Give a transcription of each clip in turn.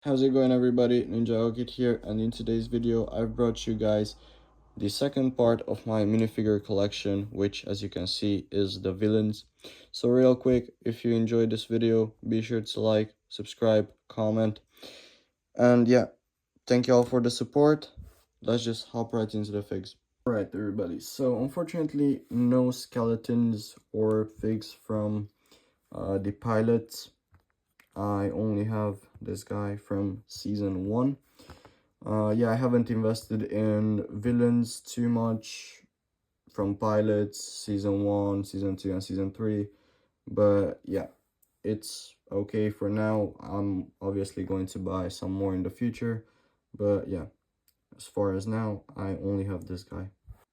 How's it going, everybody? Ninjago here, and in today's video I've brought you guys the second part of my minifigure collection, which as you can see is the villains. So real quick, if you enjoyed this video, be sure to like, subscribe, comment, and yeah, thank you all for the support. Let's just hop right into the figs. Alright everybody, so unfortunately no skeletons or figs from the pilots. I only have this guy from season 1. Yeah, I haven't invested in villains too much from pilots, season 1, season 2, and season 3. But yeah, it's okay for now. I'm obviously going to buy some more in the future. But yeah, as far as now, I only have this guy.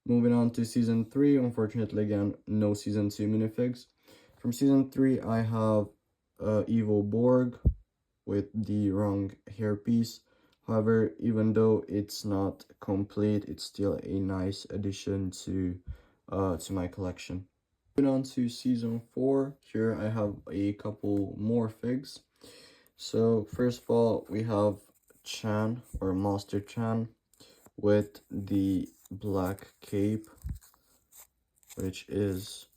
Moving on to season 3, unfortunately again, no season 2 minifigs. From season 3, I have Evil Borg with the wrong hairpiece. However, even though it's not complete, it's still a nice addition to my collection. Moving on to season 4, here I have a couple more figs. So first of all, we have Chan or Master Chan with the black cape, which is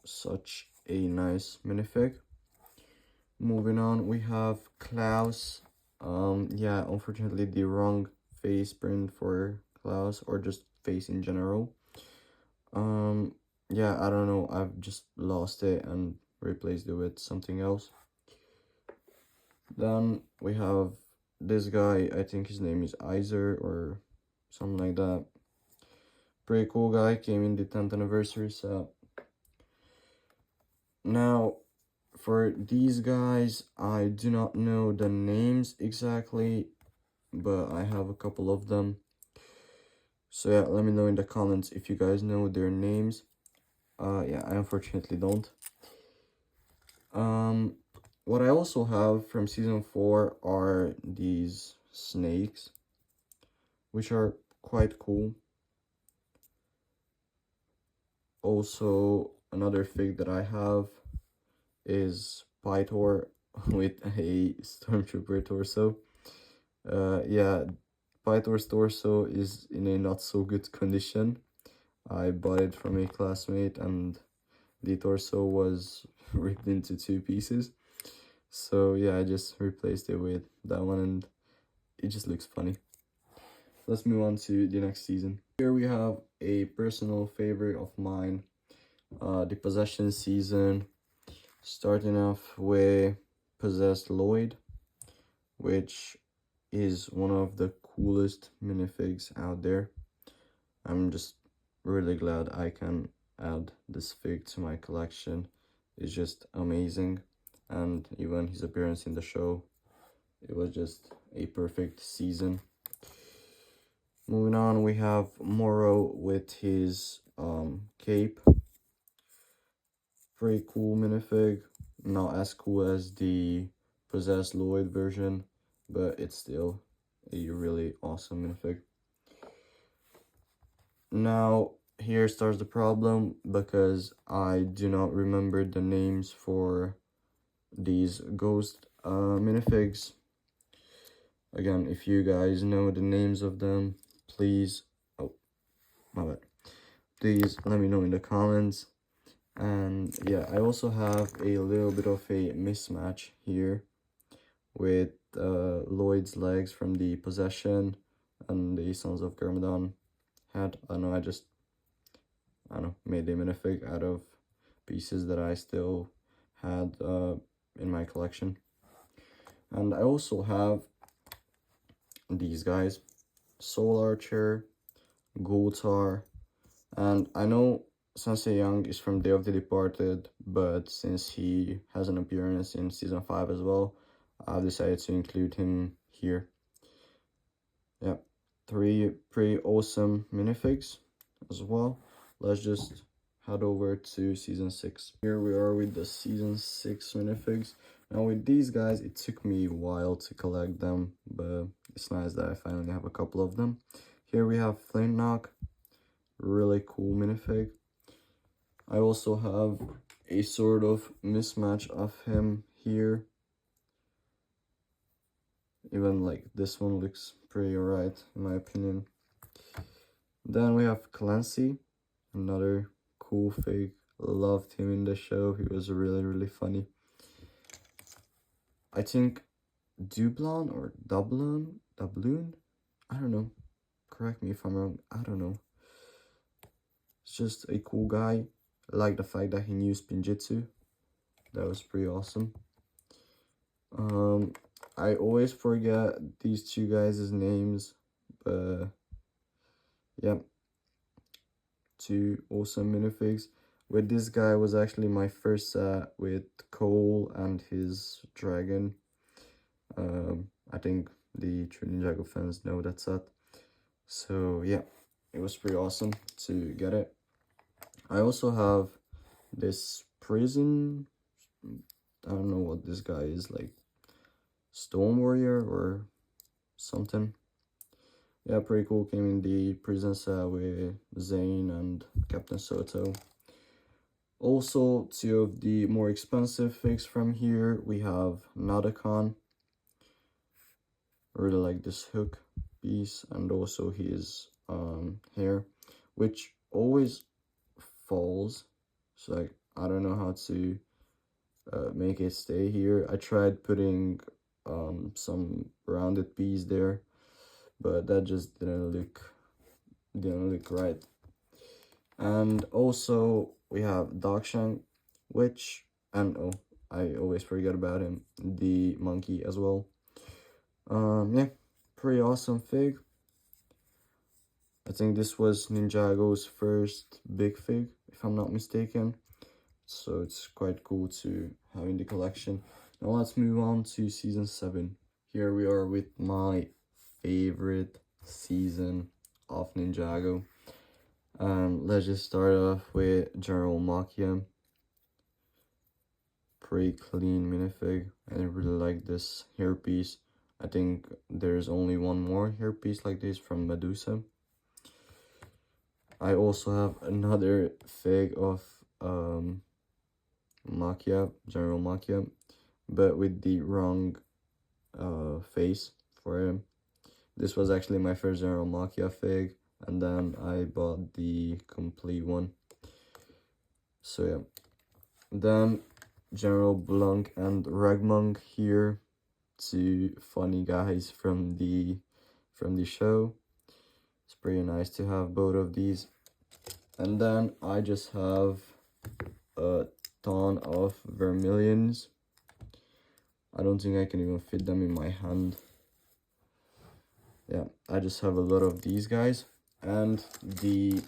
such a nice minifig. Moving on, we have Klaus. Yeah, unfortunately the wrong face print for Klaus, or just face in general. Yeah, I don't know, I've just lost it and replaced it with something else. Then we have this guy, I think his name is Iser or something like that. Pretty cool guy, came in the 10th anniversary set. Now, for these guys, I do not know the names exactly, but I have a couple of them. So yeah, let me know in the comments if you guys know their names. Yeah, I unfortunately don't. What I also have from season 4 are these snakes, which are quite cool. Also, another fig that I have is Pytor with a Stormtrooper torso. Yeah, Pytor's torso is in a not so good condition. I bought it from a classmate and the torso was ripped into 2 pieces. So yeah, I just replaced it with that one and it just looks funny. Let's move on to the next season. Here we have a personal favorite of mine, the Possession season, starting off with Possessed Lloyd, which is one of the coolest minifigs out there. I'm just really glad I can add this fig to my collection. It's just amazing, and even his appearance in the show, it was just a perfect season. Moving on, we have Moro with his cape. Pretty cool minifig, not as cool as the Possessed Lloyd version, but it's still a really awesome minifig. Now, here starts the problem, because I do not remember the names for these ghost minifigs. Again, if you guys know the names of them, please, oh, my bad, please let me know in the comments. And yeah, I also have a little bit of a mismatch here with Lloyd's legs from the Possession and the Sons of Garmadon hat. I don't know, I don't know, made a minifig out of pieces that I still had in my collection. And I also have these guys, Soul Archer, Gultar, and I know Sensei Young is from Day of the Departed, but since he has an appearance in season 5 as well, I've decided to include him here. Yeah, 3 pretty awesome minifigs as well. Let's just head over to season 6. Here we are with the season 6 minifigs. Now with these guys, it took me a while to collect them, but it's nice that I finally have a couple of them. Here we have Flintknock, really cool minifig. I also have a sort of mismatch of him here. Even like this one looks pretty alright in my opinion. Then we have Clancy, another cool fig. Loved him in the show. He was really funny. I think Dublon or Doubloon? I don't know. Correct me if I'm wrong. I don't know. It's just a cool guy. I like the fact that he knew Spinjitzu. That was pretty awesome. I always forget these two guys' names, but yeah, two awesome minifigs. With this guy was actually my first set with Cole and his dragon. I think the true Ninjago fans know that set. So yeah, it was pretty awesome to get it. I also have this prison. I don't know what this guy is, like Stone Warrior or something. Yeah, pretty cool. Came in the prison set with Zane and Captain Soto. Also, two of the more expensive figs from here. We have Nadakon. I really like this hook piece, and also his hair, which always falls. So like, I don't know how to make it stay here. I tried putting some rounded piece there, but that just didn't look right. And also we have Dakshank, which, and oh, I always forget about him, the monkey as well. Yeah, pretty awesome fig. I think this was Ninjago's first big fig, if I'm not mistaken. So it's quite cool to have in the collection. Now let's move on to season 7. Here we are with my favorite season of Ninjago. Let's just start off with General Makia. Pretty clean minifig. I really like this hairpiece. I think there's only one more hairpiece like this from Medusa. I also have another fig of Makia, General Makia, but with the wrong face for him. This was actually my first General Makia fig, and then I bought the complete one. So yeah. Then General Blanc and Ragmonk here, two funny guys from the show. It's pretty nice to have both of these. And then I just have a ton of vermilions. I don't think I can even fit them in my hand. Yeah, I just have a lot of these guys. And the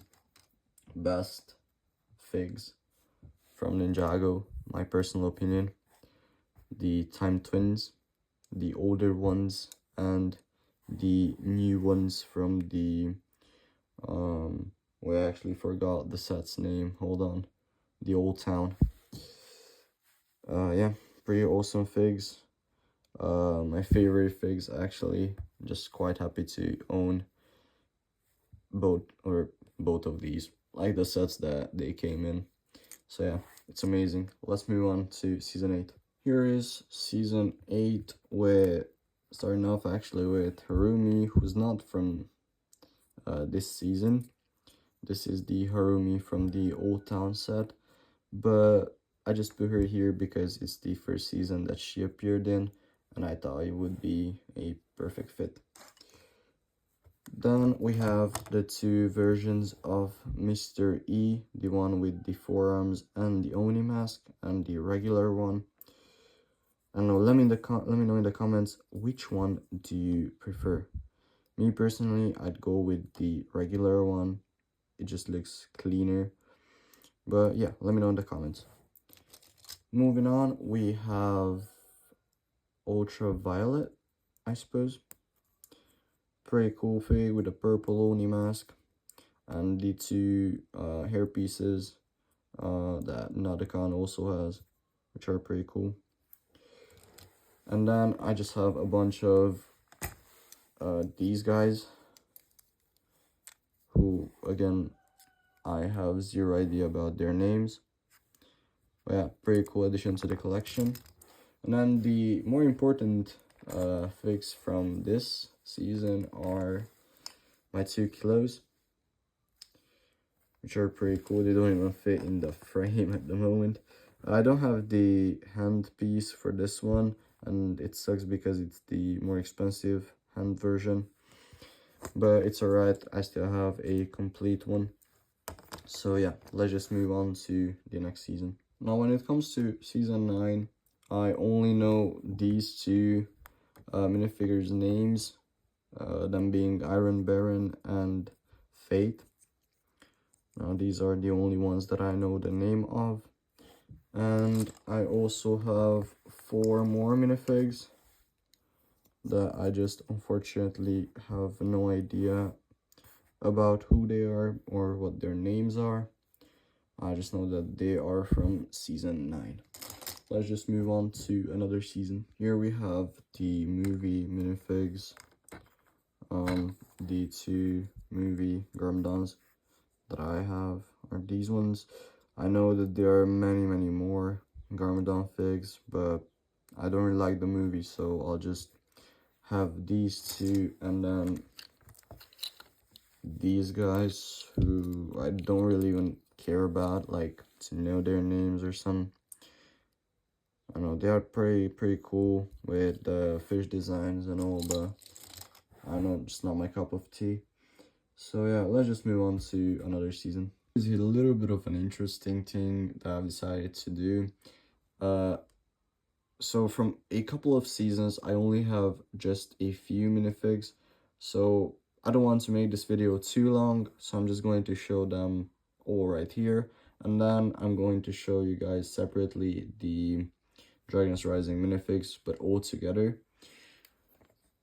best figs from Ninjago, my personal opinion, the Time Twins, the older ones, and the new ones from the we actually forgot the set's name. Hold on. The Old Town. Yeah, pretty awesome figs. My favorite figs actually. Just quite happy to own both of these. Like the sets that they came in. So yeah, it's amazing. Let's move on to season 8. Here is season 8, with starting off actually with Harumi, who's not from this season. This is the Harumi from the Old Town set, but I just put her here because it's the first season that she appeared in, and I thought it would be a perfect fit. Then we have the two versions of Mr. E, the one with the forearms and the Oni mask, and the regular one. And let me know in the comments, which one do you prefer? Me personally, I'd go with the regular one. It just looks cleaner. But yeah, let me know in the comments. Moving on, we have Ultraviolet, I suppose. Pretty cool fig with a purple Oni mask. And the two hair pieces that Nadakon also has, which are pretty cool. And then I just have a bunch of these guys, who again I have zero idea about their names, but yeah, pretty cool addition to the collection. And then the more important figs from this season are my 2 kilos, which are pretty cool. They don't even fit in the frame at the moment. I don't have the hand piece for this one, and it sucks because it's the more expensive hand version, but it's alright. I still have a complete one. So yeah, let's just move on to the next season. Now when it comes to season 9, I only know these two minifigures names, them being Iron Baron and Fate. Now these are the only ones that I know the name of. And I also have 4 more minifigs that I just unfortunately have no idea about who they are or what their names are. I just know that they are from season 9. Let's just move on to another season. Here we have the movie minifigs. The 2 movie Garmadons that I have are these ones. I know that there are many more Garmadon figs, but I don't really like the movie, so I'll just have these 2, and then these guys who I don't really even care about, like to know their names or something. I know they are pretty cool with the fish designs and all, but I know it's not my cup of tea. So yeah, let's just move on to another season. This is a little bit of an interesting thing that I've decided to do. So from a couple of seasons, I only have just a few minifigs. So I don't want to make this video too long, so I'm just going to show them all right here. And then I'm going to show you guys separately the Dragons Rising minifigs, but all together.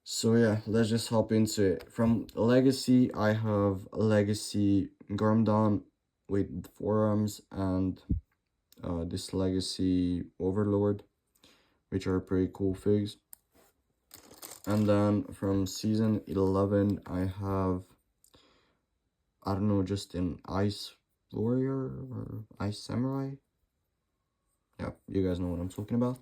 So yeah, let's just hop into it. From Legacy, I have Legacy Garmadon with 4 arms and this Legacy Overlord, which are pretty cool figs. And then from season 11, I have, I don't know, just an Ice Warrior or Ice Samurai. Yeah, you guys know what I'm talking about.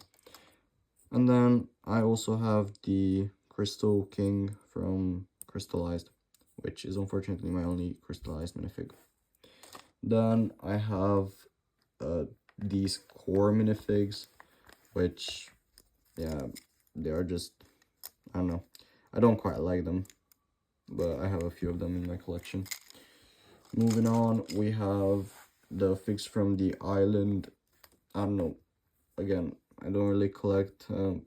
And then I also have the Crystal King from Crystallized, which is unfortunately my only crystallized minifig. Then I have these core minifigs, which, yeah, they are just, I don't know, I don't quite like them, but I have a few of them in my collection. Moving on, we have the figs from the island. I don't know, again, I don't really collect the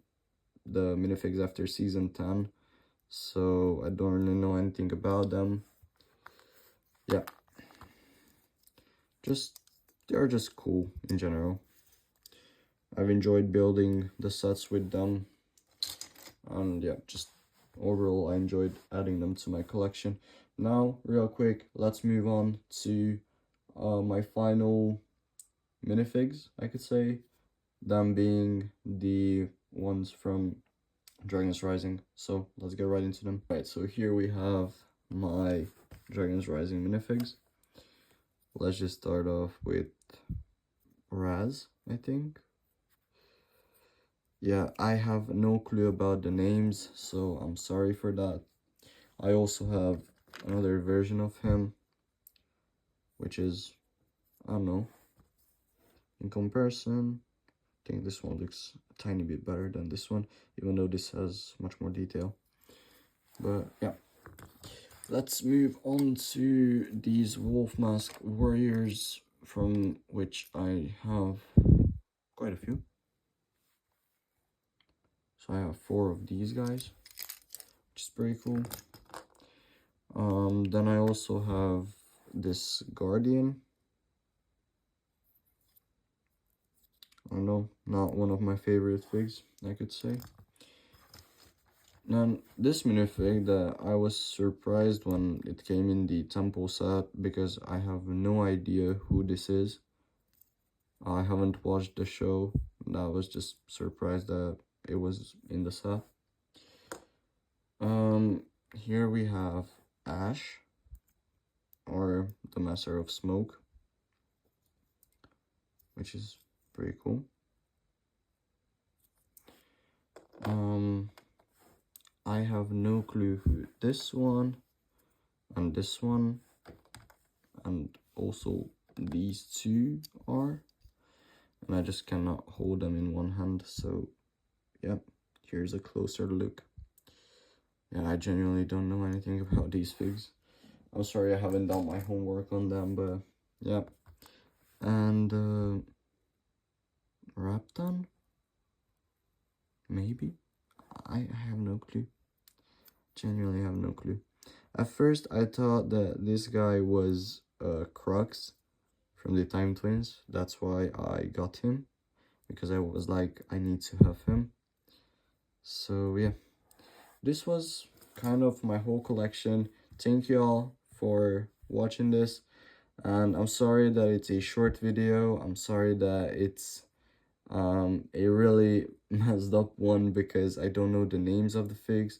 minifigs after season 10, so I don't really know anything about them. Yeah, they're just cool in general. I've enjoyed building the sets with them, and yeah, just overall I enjoyed adding them to my collection. Now, real quick, let's move on to my final minifigs, I could say, them being the ones from Dragons Rising. So let's get right into them. Right, so here we have my Dragons Rising minifigs. Let's just start off with Raz, I think. Yeah, I have no clue about the names, so I'm sorry for that. I also have another version of him, which is, I don't know, in comparison, I think this one looks a tiny bit better than this one, even though this has much more detail. But yeah, let's move on to these Wolf Mask Warriors, from which I have quite a few. So I have 4 of these guys, which is pretty cool. Then I also have this Guardian. I don't know, not one of my favorite figs, I could say. Now, this minifig that I was surprised when it came in the temple set, because I have no idea who this is. I haven't watched the show, and I was just surprised that it was in the set. Here we have Ash, or the Master of Smoke, which is pretty cool. I have no clue who this one and this one and also these two are, and I just cannot hold them in one hand. So yeah, here's a closer look. Yeah, I genuinely don't know anything about these figs. I'm sorry I haven't done my homework on them, but yeah. And Rapton? Maybe? I have no clue. Genuinely have no clue. At first I thought that this guy was Crux from the Time Twins. That's why I got him, because I was like, I need to have him. So yeah, this was kind of my whole collection. Thank you all for watching this, and I'm sorry that it's a short video. I'm sorry that it's a really messed up one because I don't know the names of the figs,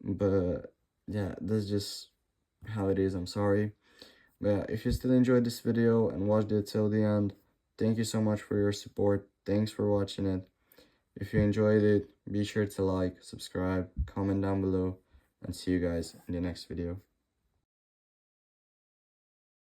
but yeah, that's just how it is. I'm sorry. But yeah, if you still enjoyed this video and watched it till the end, thank you so much for your support. Thanks for watching it. If you enjoyed it, be sure to like, subscribe, comment down below, and see you guys in the next video.